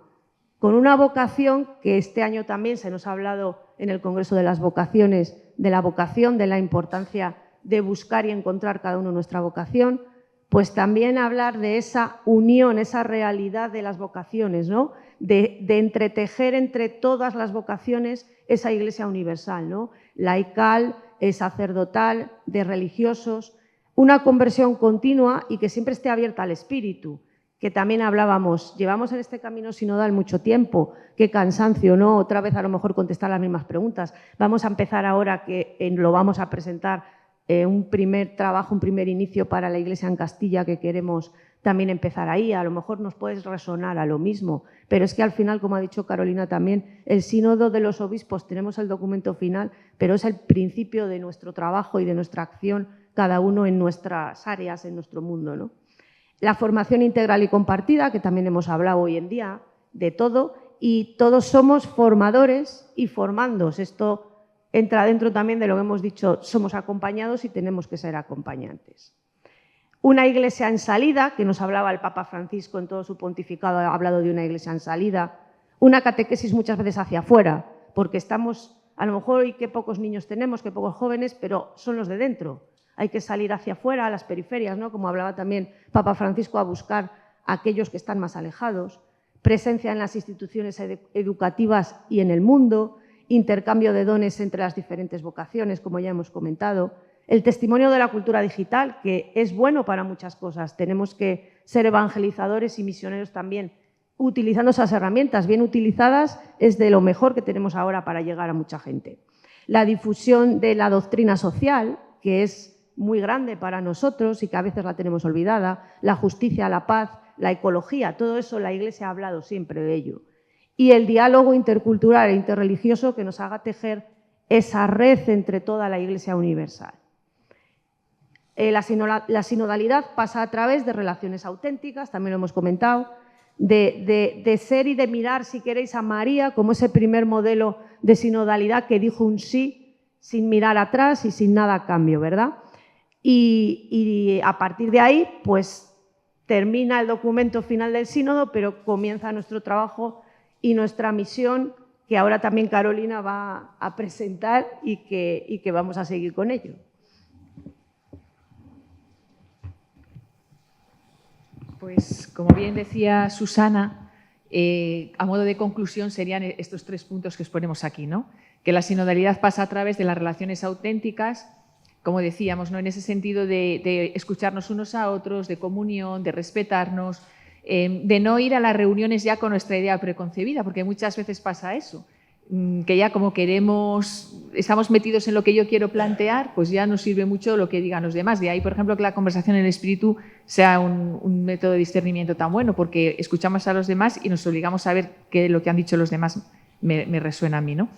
con una vocación que este año también se nos ha hablado en el Congreso de las Vocaciones, de la vocación, de la importancia de buscar y encontrar cada uno nuestra vocación, pues también hablar de esa unión, esa realidad de las vocaciones, ¿no? De entretejer entre todas las vocaciones esa Iglesia universal, ¿no? Laical, sacerdotal, de religiosos, una conversión continua y que siempre esté abierta al Espíritu, que también hablábamos, llevamos en este camino sinodal mucho tiempo, qué cansancio, ¿no? Otra vez a lo mejor contestar las mismas preguntas. Vamos a empezar ahora que lo vamos a presentar un primer trabajo, un primer inicio para la Iglesia en Castilla, que queremos también empezar ahí. A lo mejor nos puede resonar a lo mismo, pero es que al final, como ha dicho Carolina también, el sínodo de los obispos, tenemos el documento final, pero es el principio de nuestro trabajo y de nuestra acción, cada uno en nuestras áreas, en nuestro mundo, ¿no? La formación integral y compartida, que también hemos hablado hoy en día, de todo, y todos somos formadores y formandos. Esto entra dentro también de lo que hemos dicho, somos acompañados y tenemos que ser acompañantes. Una iglesia en salida, que nos hablaba el Papa Francisco en todo su pontificado, ha hablado de una iglesia en salida. Una catequesis muchas veces hacia afuera, porque estamos, a lo mejor, y qué pocos niños tenemos, qué pocos jóvenes, pero son los de dentro. Hay que salir hacia afuera, a las periferias, ¿no? Como hablaba también Papa Francisco, a buscar a aquellos que están más alejados. Presencia en las instituciones educativas y en el mundo. Intercambio de dones entre las diferentes vocaciones, como ya hemos comentado. El testimonio de la cultura digital, que es bueno para muchas cosas. Tenemos que ser evangelizadores y misioneros también, utilizando esas herramientas. Bien utilizadas es de lo mejor que tenemos ahora para llegar a mucha gente. La difusión de la doctrina social, que es muy grande para nosotros y que a veces la tenemos olvidada. La justicia, la paz, la ecología, todo eso la Iglesia ha hablado siempre de ello. Y el diálogo intercultural e interreligioso que nos haga tejer esa red entre toda la Iglesia universal. La sinodalidad pasa a través de relaciones auténticas, también lo hemos comentado, de ser y de mirar, si queréis, a María como ese primer modelo de sinodalidad que dijo un sí sin mirar atrás y sin nada a cambio, ¿verdad? Y a partir de ahí, pues termina el documento final del sínodo, pero comienza nuestro trabajo y nuestra misión, que ahora también Carolina va a presentar y que vamos a seguir con ello. Pues, como bien decía Susana, a modo de conclusión serían estos 3 puntos que os ponemos aquí, ¿no? Que la sinodalidad pasa a través de las relaciones auténticas, como decíamos, ¿no? En ese sentido de escucharnos unos a otros, de comunión, de respetarnos, de no ir a las reuniones ya con nuestra idea preconcebida, porque muchas veces pasa eso, que ya como estamos metidos en lo que yo quiero plantear, pues ya nos sirve mucho lo que digan los demás. De ahí, por ejemplo, que la conversación en el espíritu sea un método de discernimiento tan bueno, porque escuchamos a los demás y nos obligamos a ver que lo que han dicho los demás me resuena a mí, ¿no?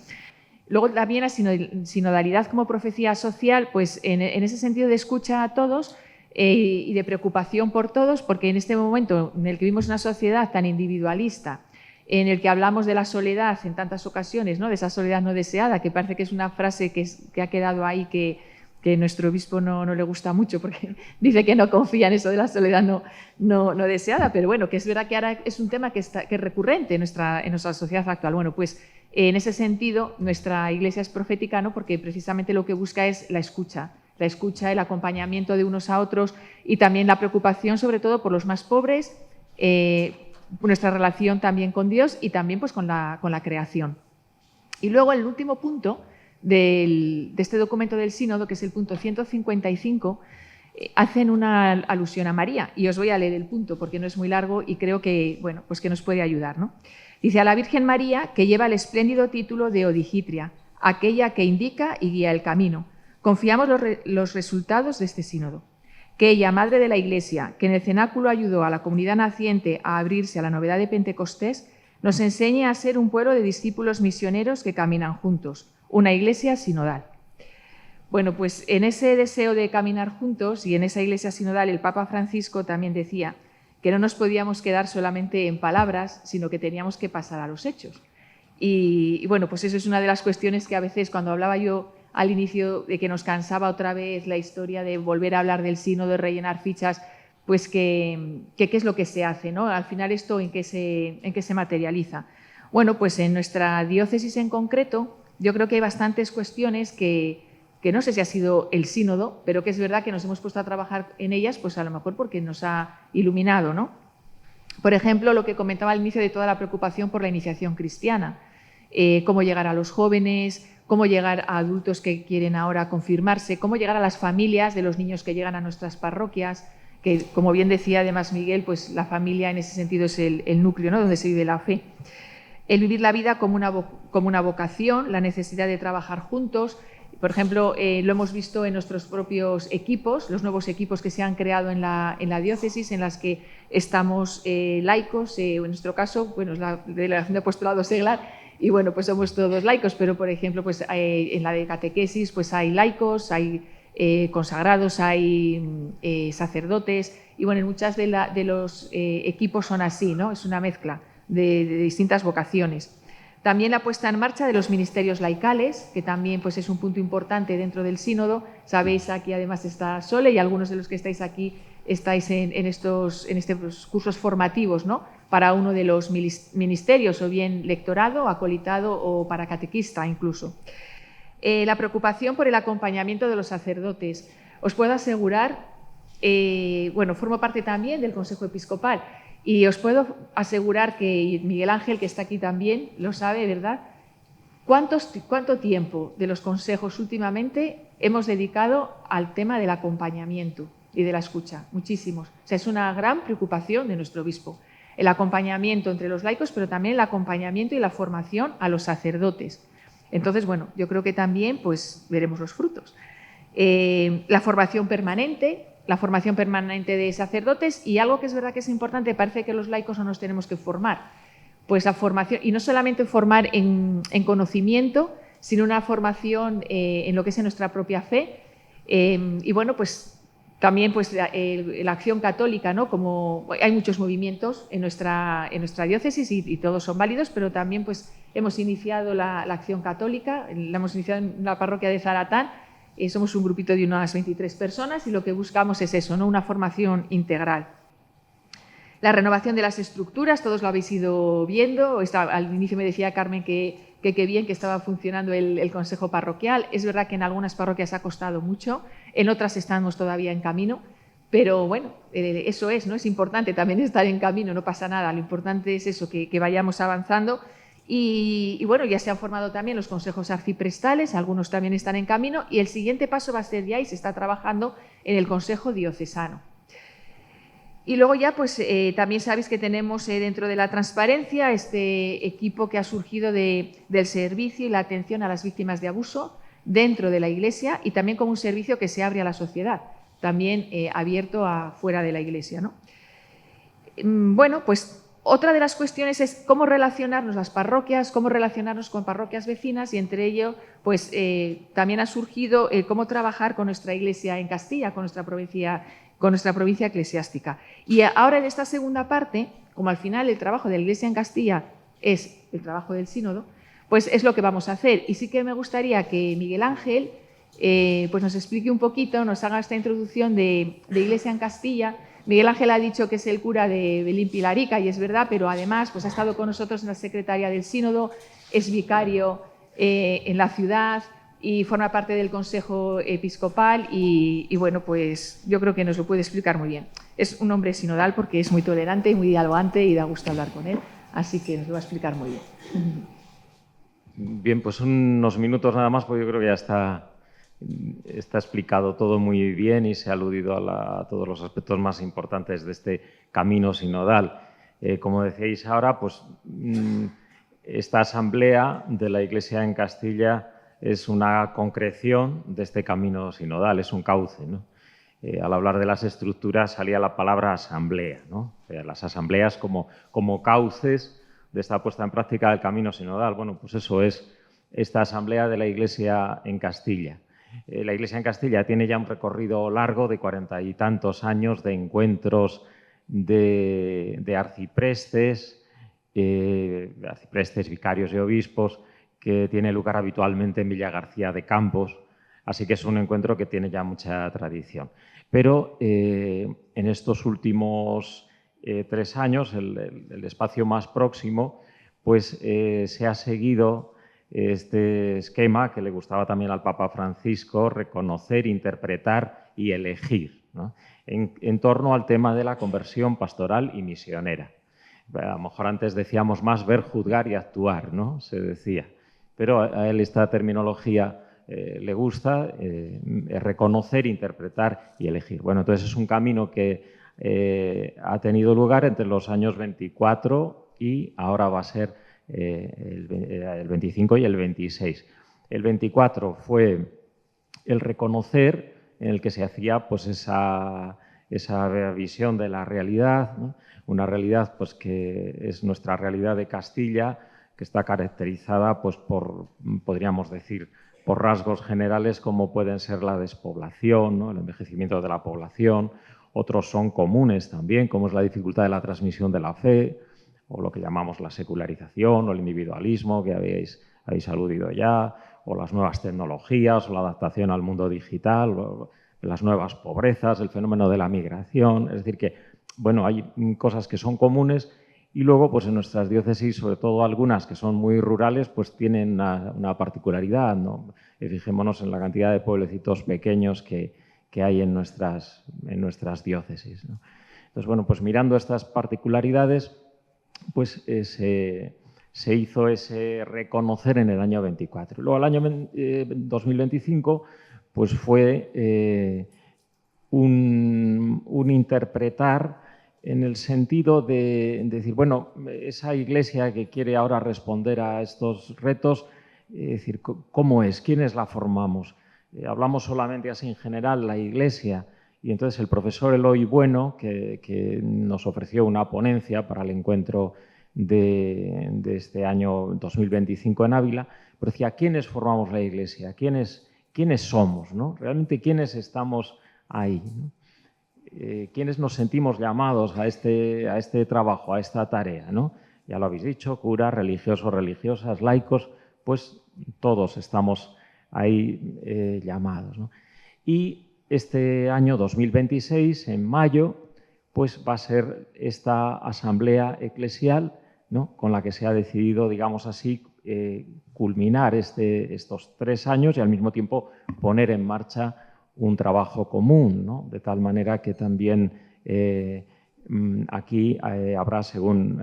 Luego también la sinodalidad como profecía social, pues en ese sentido de escucha a todos y de preocupación por todos, porque en este momento en el que vivimos una sociedad tan individualista, en el que hablamos de la soledad en tantas ocasiones, ¿no? De esa soledad no deseada, que parece que es una frase que ha quedado ahí que nuestro obispo no le gusta mucho, porque dice que no confía en eso de la soledad no deseada, pero bueno, que es verdad que ahora es un tema que es recurrente en nuestra sociedad actual. Bueno, pues en ese sentido nuestra Iglesia es profética, ¿no? Porque precisamente lo que busca es la escucha, el acompañamiento de unos a otros y también la preocupación sobre todo por los más pobres, nuestra relación también con Dios y también pues con la creación. Y luego el último punto de este documento del sínodo, que es el punto 155, hacen una alusión a María, y os voy a leer el punto porque no es muy largo y creo que, bueno, pues que nos puede ayudar, ¿no? Dice: a la Virgen María, que lleva el espléndido título de Odigitria, aquella que indica y guía el camino, confiamos los resultados de este sínodo. Que ella, Madre de la Iglesia, que en el cenáculo ayudó a la comunidad naciente a abrirse a la novedad de Pentecostés, nos enseñe a ser un pueblo de discípulos misioneros que caminan juntos, una Iglesia sinodal. Bueno, pues en ese deseo de caminar juntos y en esa Iglesia sinodal, el Papa Francisco también decía que no nos podíamos quedar solamente en palabras, sino que teníamos que pasar a los hechos. Y bueno, pues eso es una de las cuestiones que a veces, cuando hablaba yo al inicio de que nos cansaba otra vez la historia de volver a hablar del sínodo, de rellenar fichas, pues que qué es lo que se hace, ¿no? Al final, ¿esto en qué se materializa? Bueno, pues en nuestra diócesis en concreto, yo creo que hay bastantes cuestiones que no sé si ha sido el sínodo, pero que es verdad que nos hemos puesto a trabajar en ellas, pues a lo mejor porque nos ha iluminado, ¿no? Por ejemplo, lo que comentaba al inicio de toda la preocupación por la iniciación cristiana, cómo llegar a los jóvenes, cómo llegar a adultos que quieren ahora confirmarse, cómo llegar a las familias de los niños que llegan a nuestras parroquias, que, como bien decía además Miguel, pues la familia en ese sentido es el núcleo, ¿no? Donde se vive la fe. El vivir la vida como una vocación, la necesidad de trabajar juntos. Por ejemplo, lo hemos visto en nuestros propios equipos, los nuevos equipos que se han creado en la diócesis, en las que estamos laicos, en nuestro caso, bueno, es la Delegación de Apostolado Seglar, y bueno, pues somos todos laicos, pero por ejemplo, pues en la de catequesis pues hay laicos, hay consagrados, hay sacerdotes, y bueno, en muchas de los equipos son así, ¿no? Es una mezcla de distintas vocaciones. También la puesta en marcha de los ministerios laicales, que también pues, es un punto importante dentro del sínodo. Sabéis, aquí además está Sole, y algunos de los que estáis aquí estáis en estos cursos formativos, ¿no? Para uno de los ministerios, o bien lectorado, acolitado o para catequista incluso. La preocupación por el acompañamiento de los sacerdotes. Os puedo asegurar, bueno, formo parte también del Consejo Episcopal, y os puedo asegurar que Miguel Ángel, que está aquí también, lo sabe, ¿verdad? ¿Cuánto tiempo de los consejos últimamente hemos dedicado al tema del acompañamiento y de la escucha? Muchísimos. O sea, es una gran preocupación de nuestro obispo. El acompañamiento entre los laicos, pero también el acompañamiento y la formación a los sacerdotes. Entonces, bueno, yo creo que también pues, veremos los frutos. La formación permanente de sacerdotes, y algo que es verdad que es importante, parece que los laicos no nos tenemos que formar, pues la formación, y no solamente formar en conocimiento, sino una formación en lo que es en nuestra propia fe, y bueno, pues También pues, la acción católica, ¿no? Como hay muchos movimientos en nuestra diócesis y todos son válidos, pero también pues, hemos iniciado la acción católica, la hemos iniciado en la parroquia de Zaratán. Somos un grupito de unas 23 personas y lo que buscamos es eso, ¿no? Una formación integral. La renovación de las estructuras, todos lo habéis ido viendo. Al inicio me decía Carmen que bien que estaba funcionando el consejo parroquial. Es verdad que en algunas parroquias ha costado mucho, en otras estamos todavía en camino, pero bueno, eso es, ¿no? Es importante también estar en camino, no pasa nada. Lo importante es eso, que vayamos avanzando. Y bueno, ya se han formado también los consejos arciprestales, algunos también están en camino, y el siguiente paso va a ser ya, y se está trabajando en el consejo diocesano. Y luego ya, pues también sabéis que tenemos dentro de la transparencia este equipo que ha surgido del servicio y la atención a las víctimas de abuso dentro de la Iglesia y también como un servicio que se abre a la sociedad, también abierto a fuera de la Iglesia, ¿no? Bueno, pues otra de las cuestiones es cómo relacionarnos las parroquias, cómo relacionarnos con parroquias vecinas y entre ello, pues también ha surgido cómo trabajar con nuestra Iglesia en Castilla, con nuestra provincia eclesiástica. Y ahora en esta segunda parte, como al final el trabajo de la Iglesia en Castilla es el trabajo del sínodo, pues es lo que vamos a hacer. Y sí que me gustaría que Miguel Ángel pues nos explique un poquito, nos haga esta introducción de Iglesia en Castilla. Miguel Ángel ha dicho que es el cura de Belín Pilarica y es verdad, pero además pues ha estado con nosotros en la Secretaría del Sínodo, es vicario en la ciudad y forma parte del Consejo Episcopal y bueno, pues yo creo que nos lo puede explicar muy bien. Es un hombre sinodal porque es muy tolerante y muy dialogante y da gusto hablar con él, así que nos lo va a explicar muy bien. Bien, pues unos minutos nada más, porque yo creo que ya está explicado todo muy bien y se ha aludido a todos los aspectos más importantes de este camino sinodal. Como decíais ahora, pues esta asamblea de la Iglesia en Castilla es una concreción de este camino sinodal, es un cauce, ¿no? Al hablar de las estructuras salía la palabra asamblea, ¿no? O sea, las asambleas como cauces de esta puesta en práctica del camino sinodal. Bueno, pues eso es esta asamblea de la Iglesia en Castilla. La Iglesia en Castilla tiene ya un recorrido largo de 40 y tantos años de encuentros de arciprestes, vicarios y obispos, que tiene lugar habitualmente en Villagarcía de Campos, así que es un encuentro que tiene ya mucha tradición. Pero en estos últimos 3 años, el espacio más próximo, pues se ha seguido este esquema que le gustaba también al Papa Francisco, reconocer, interpretar y elegir, ¿no? En torno al tema de la conversión pastoral y misionera. A lo mejor antes decíamos más ver, juzgar y actuar, ¿no? Se decía. Pero a él esta terminología le gusta, reconocer, interpretar y elegir. Bueno, entonces es un camino que ha tenido lugar entre los años 24 y ahora va a ser el 25 y el 26. El 24 fue el reconocer, en el que se hacía pues esa visión de la realidad, ¿no? Una realidad pues que es nuestra realidad de Castilla, que está caracterizada pues podríamos decir, por rasgos generales como pueden ser la despoblación, ¿no? El envejecimiento de la población. Otros son comunes también, como es la dificultad de la transmisión de la fe, o lo que llamamos la secularización o el individualismo, que habéis aludido ya, o las nuevas tecnologías, o la adaptación al mundo digital, o las nuevas pobrezas, el fenómeno de la migración. Es decir que, bueno, hay cosas que son comunes y luego, pues en nuestras diócesis, sobre todo algunas que son muy rurales, pues tienen una particularidad, ¿no? Fijémonos en la cantidad de pueblecitos pequeños que hay en nuestras diócesis, ¿no? Entonces, bueno, pues mirando estas particularidades, pues se hizo ese reconocer en el año 24. Luego, el año 2025, pues fue un interpretar en el sentido de decir, bueno, esa Iglesia que quiere ahora responder a estos retos, es decir, ¿cómo es? ¿Quiénes la formamos? Hablamos solamente así en general, la Iglesia, y entonces el profesor Eloy Bueno, que nos ofreció una ponencia para el encuentro de este año 2025 en Ávila, pero decía, ¿quiénes formamos la Iglesia? ¿Quiénes somos, ¿no? Realmente, ¿quiénes estamos ahí, ¿no? quiénes nos sentimos llamados a este trabajo, a esta tarea, ¿no? Ya lo habéis dicho, curas, religiosos, religiosas, laicos, pues todos estamos ahí llamados, ¿no? Y este año 2026, en mayo, pues va a ser esta asamblea eclesial, ¿no?, con la que se ha decidido, digamos así, culminar estos 3 años y al mismo tiempo poner en marcha un trabajo común, ¿no? De tal manera que también aquí habrá, según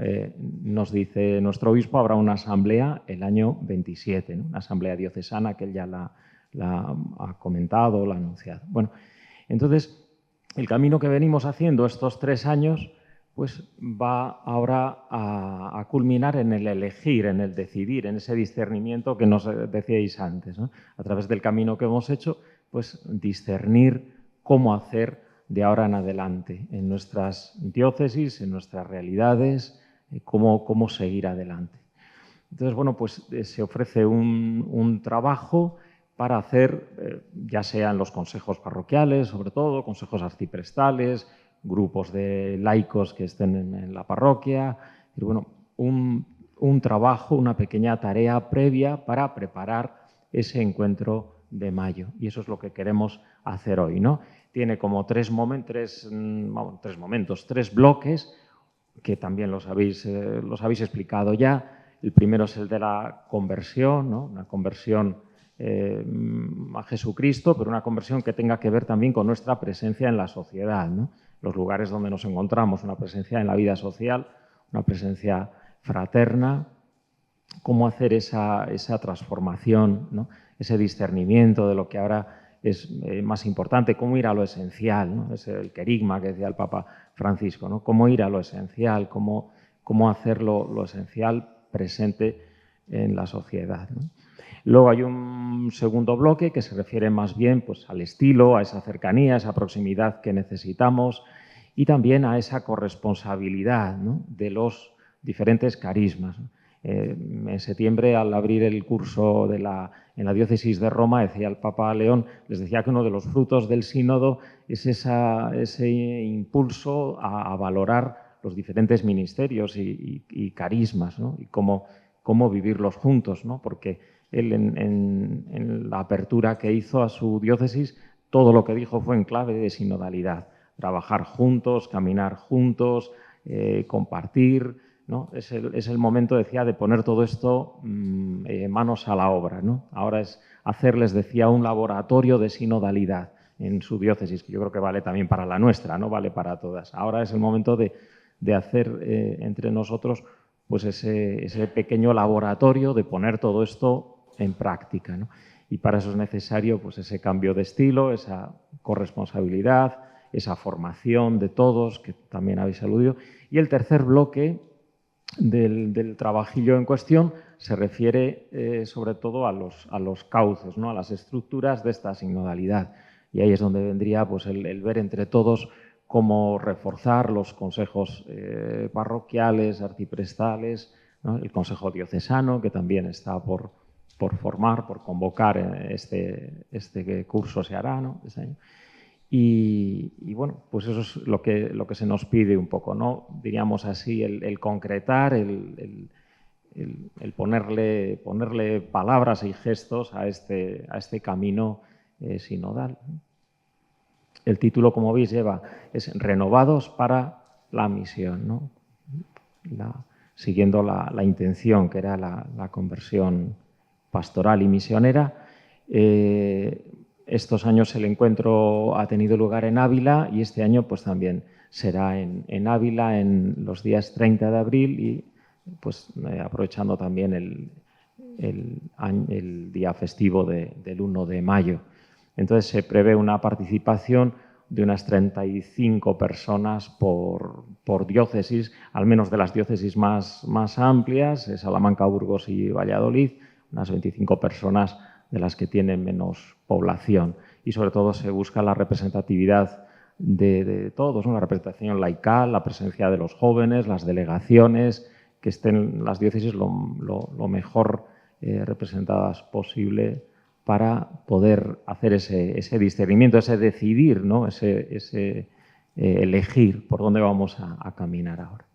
nos dice nuestro obispo, habrá una asamblea el año 27, ¿no?, una asamblea diocesana que él ya la ha comentado, la ha anunciado. Bueno, entonces, el camino que venimos haciendo estos 3 años, pues va ahora a culminar en el elegir, en el decidir, en ese discernimiento que nos decíais antes, ¿no? A través del camino que hemos hecho, pues discernir cómo hacer de ahora en adelante en nuestras diócesis, en nuestras realidades, cómo seguir adelante. Entonces, bueno, pues se ofrece un trabajo para hacer, ya sean los consejos parroquiales, sobre todo, consejos arciprestales, grupos de laicos que estén en la parroquia, y bueno, un trabajo, una pequeña tarea previa para preparar ese encuentro de mayo. Y eso es lo que queremos hacer hoy, ¿no? Tiene como tres bloques, que también los habéis explicado ya. El primero es el de la conversión, ¿no? Una conversión a Jesucristo, pero una conversión que tenga que ver también con nuestra presencia en la sociedad, ¿no? Los lugares donde nos encontramos, una presencia en la vida social, una presencia fraterna, cómo hacer esa transformación, ¿no? Ese discernimiento de lo que ahora es más importante, cómo ir a lo esencial, ¿no? Es el querigma que decía el Papa Francisco, ¿no? Cómo ir a lo esencial, cómo hacer lo esencial presente en la sociedad, ¿no? Luego hay un segundo bloque que se refiere más bien, pues, al estilo, a esa cercanía, a esa proximidad que necesitamos y también a esa corresponsabilidad, ¿no?, de los diferentes carismas. En septiembre, al abrir el curso en la diócesis de Roma, decía el Papa León, les decía que uno de los frutos del sínodo es ese impulso a valorar los diferentes ministerios y carismas, ¿no?, y cómo vivirlos juntos, ¿no?, porque él en la apertura que hizo a su diócesis, todo lo que dijo fue en clave de sinodalidad. Trabajar juntos, caminar juntos, compartir, ¿no? Es el momento, decía, de poner todo esto manos a la obra, ¿no? Ahora es hacerles, decía, un laboratorio de sinodalidad en su diócesis, que yo creo que vale también para la nuestra, ¿no? Vale para todas. Ahora es el momento de hacer entre nosotros, pues ese pequeño laboratorio, de poner todo esto en práctica, ¿no? Y para eso es necesario, pues, ese cambio de estilo, esa corresponsabilidad, esa formación de todos, que también habéis aludido. Y el tercer bloque del trabajillo en cuestión se refiere sobre todo a los cauces, ¿no?, a las estructuras de esta sinodalidad. Y ahí es donde vendría, pues, el ver entre todos cómo reforzar los consejos parroquiales, arciprestales, ¿no?, el consejo diocesano, que también está por formar, por convocar. Este curso se hará, ¿no?, este año. Y bueno, pues eso es lo que se nos pide un poco, ¿no? Diríamos así, el concretar, el ponerle palabras y gestos a este camino sinodal. El título, como veis, es Renovados para la misión, ¿no? Siguiendo la intención, que era la conversión pastoral y misionera. Estos años el encuentro ha tenido lugar en Ávila y este año, pues, también será en Ávila en los días 30 de abril y, pues, aprovechando también el día festivo del 1 de mayo. Entonces se prevé una participación de unas 35 personas por diócesis, al menos de las diócesis más amplias, Salamanca, Burgos y Valladolid, unas 25 personas de las que tienen menos población. Y sobre todo se busca la representatividad de todos, ¿no?, la representación laical, la presencia de los jóvenes, las delegaciones, que estén las diócesis lo mejor representadas posible para poder hacer ese discernimiento, ese decidir, ¿no?, ese elegir por dónde vamos a caminar ahora.